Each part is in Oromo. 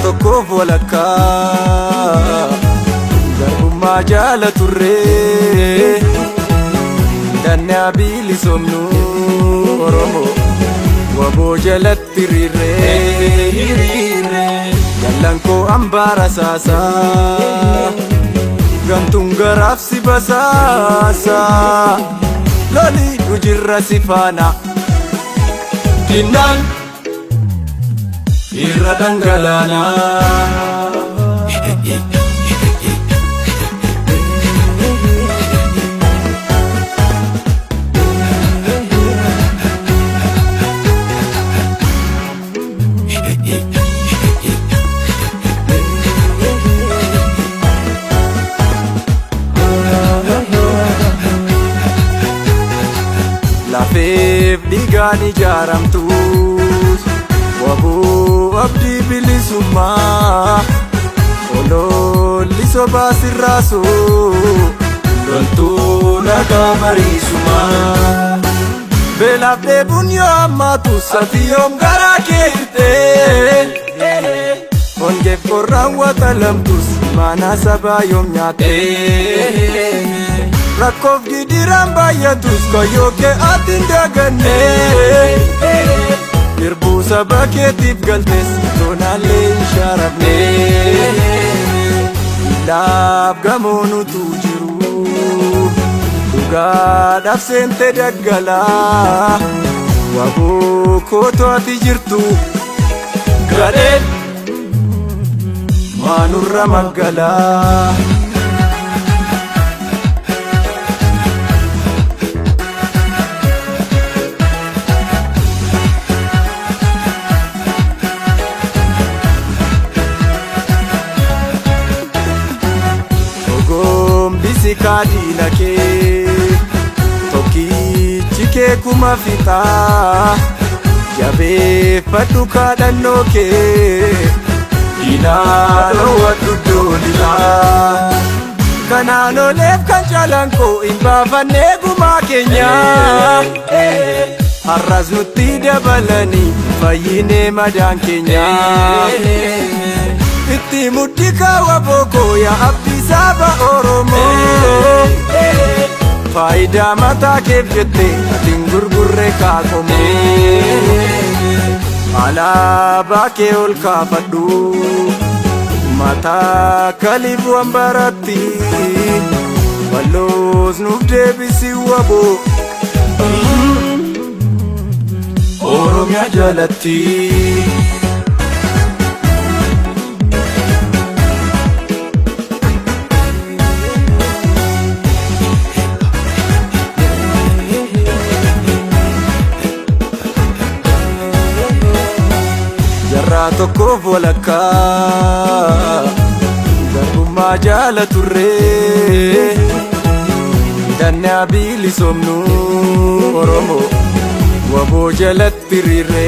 Tokko volakka garbummaa jaala turre dannaa bilisomnu Oromoo waboo jalatti hiriirre jallan koo ambaara saasaa gantuun garaaf si basaasa lolii nu jirra si faana dinnaan irra dhangalana lafeef dhiigaan ijaaramtus waboo abdii bilisummaa ololli sobaa sirraasu loltuu nagaa mariisumaa beelaaf dheebuun yoo ammaatu sati yoom garaa keeyrte hongeef qorraan waxalamtus maanaa sabaa yoom nyaatte rakkoof gidiraan baay'atus kayyoo kee atiin daganne irbuu saba keetiif galtes doonaallee hin sharafne ilaaf gamoonutu jiru dhugaadhaaf seente daggalaa waboo kootoo ati jirtu gadheen maanurra maggalaa kaadina kee tokkichi kee kuma fixaa jabeeffadhu kaadhannoo kee diinaa dhoowwadhu doolilaa kanaan oleef kan caalaan koo hin baafannee gumaa keenya har'as nutti dabalanii fayyinee madaan keenya itti mudhii kaawwa bookoo yaa abdii saba Oromoo faayidaa mataa keef jette atiin gurgurre kaaqomoo alaabaa kee ol kaafadhu mataa kaliif wambaratti walloos nuuf deebisi waboo Oromiyaa jalatti tokko volakka garbummaa jaala turre dannaa bilisomnu Oromoo waboo jalatti hiriirre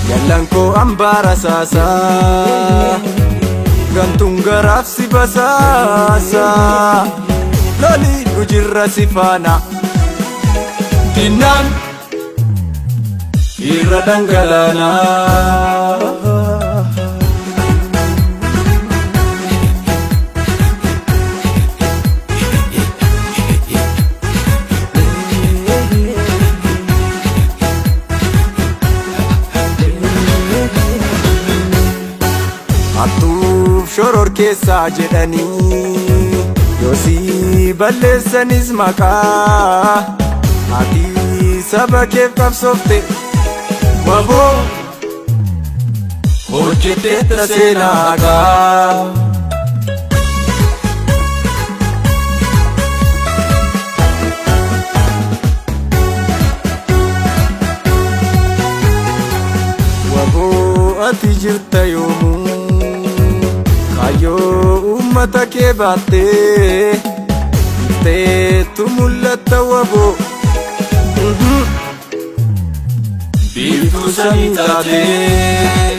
jallan koo ambaara saasaa gantuun garaaf si basaasa lolii nu jirra si faana dinnaan irra dhangalana hattuuf shoror keessaa jedhanii yoosii balleessanis maqaa ati saba keef qabsoofte waboo hojjeteetta seenaagaa waboo ati jirta yoomuu kaayyoo uummata kee baattee teetu mul'atta waboo biiftuu samii taatee